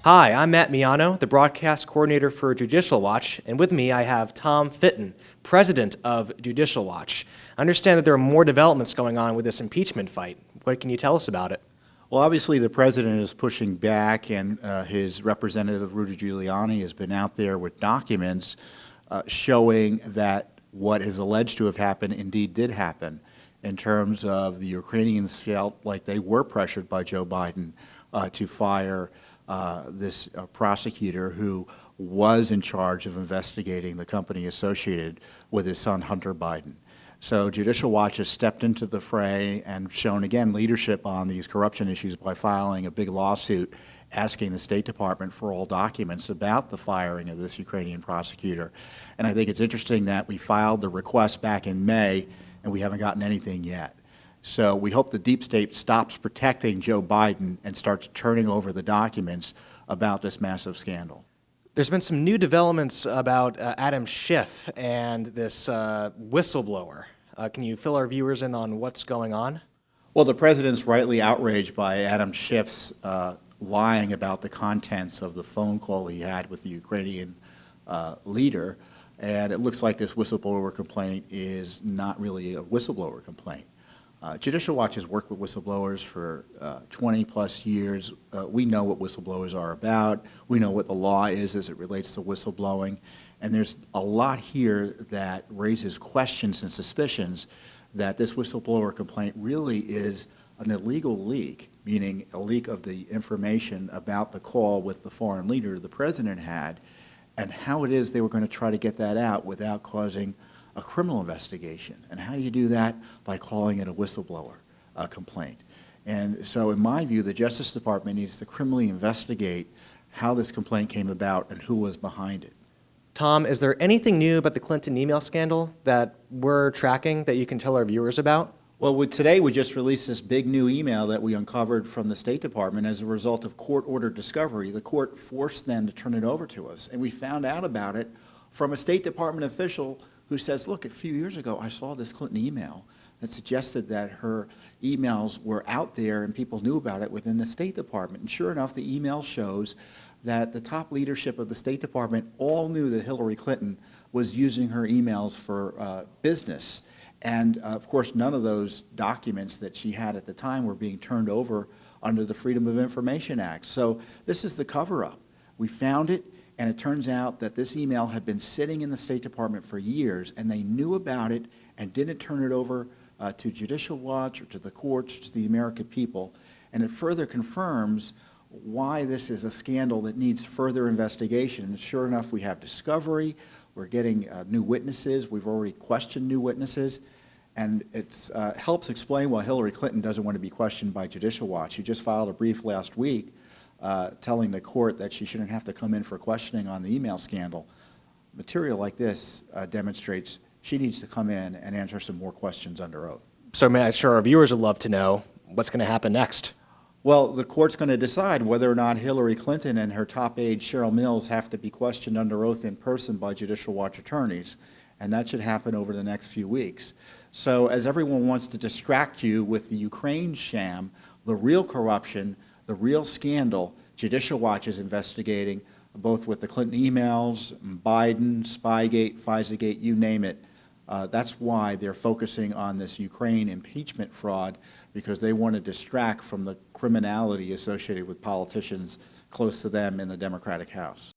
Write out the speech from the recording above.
Hi, I'm Matt Miano, the broadcast coordinator for Judicial Watch, and with me I have Tom Fitton, president of Judicial Watch. I understand that there are more developments going on with this impeachment fight. What can you tell us about it? Well, obviously, the president is pushing back, and his representative, Rudy Giuliani, has been out there with documents showing that what is alleged to have happened indeed did happen, in terms of the Ukrainians felt like they were pressured by Joe Biden to fire this prosecutor who was in charge of investigating the company associated with his son, Hunter Biden. So Judicial Watch has stepped into the fray and shown, again, leadership on these corruption issues by filing a big lawsuit asking the State Department for all documents about the firing of this Ukrainian prosecutor. And I think it's interesting that we filed the request back in May and we haven't gotten anything yet. So we hope the deep state stops protecting Joe Biden and starts turning over the documents about this massive scandal. There's been some new developments about Adam Schiff and this whistleblower. Can you fill our viewers in on what's going on? Well, the president's rightly outraged by Adam Schiff's lying about the contents of the phone call he had with the Ukrainian leader. And it looks like this whistleblower complaint is not really a whistleblower complaint. Judicial Watch has worked with whistleblowers for 20 plus years. We know what whistleblowers are about. We know what the law is as it relates to whistleblowing. And there's a lot here that raises questions and suspicions that this whistleblower complaint really is an illegal leak, meaning a leak of the information about the call with the foreign leader the president had, and how it is they were going to try to get that out without causing a criminal investigation. And how do you do that? By calling it a whistleblower complaint. And so in my view, the Justice Department needs to criminally investigate how this complaint came about and who was behind it. Tom, is there anything new about the Clinton email scandal that we're tracking that you can tell our viewers about? Well, today we just released this big new email that we uncovered from the State Department as a result of court-ordered discovery. The court forced them to turn it over to us, and we found out about it from a State Department official who says, look, a few years ago I saw this Clinton email that suggested that her emails were out there and people knew about it within the State Department. And sure enough, the email shows that the top leadership of the State Department all knew that Hillary Clinton was using her emails for business. And of course, none of those documents that she had at the time were being turned over under the Freedom of Information Act. So this is the cover-up. We found it. And it turns out that this email had been sitting in the State Department for years, and they knew about it and didn't turn it over to Judicial Watch or to the courts, or to the American people. And it further confirms why this is a scandal that needs further investigation. And sure enough, we have discovery. We're getting new witnesses. We've already questioned new witnesses. And it helps explain why Hillary Clinton doesn't want to be questioned by Judicial Watch. She just filed a brief last week telling the court that she shouldn't have to come in for questioning on the email scandal. Material like this demonstrates she needs to come in and answer some more questions under oath. So I'm sure our viewers would love to know what's going to happen next. Well, the court's going to decide whether or not Hillary Clinton and her top aide, Cheryl Mills, have to be questioned under oath in person by Judicial Watch attorneys. And that should happen over the next few weeks. So as everyone wants to distract you with the Ukraine sham, the real corruption, the real scandal, Judicial Watch is investigating, both with the Clinton emails, Biden, Spygate, FISAgate, you name it. That's why they're focusing on this Ukraine impeachment fraud, because they want to distract from the criminality associated with politicians close to them in the Democratic House.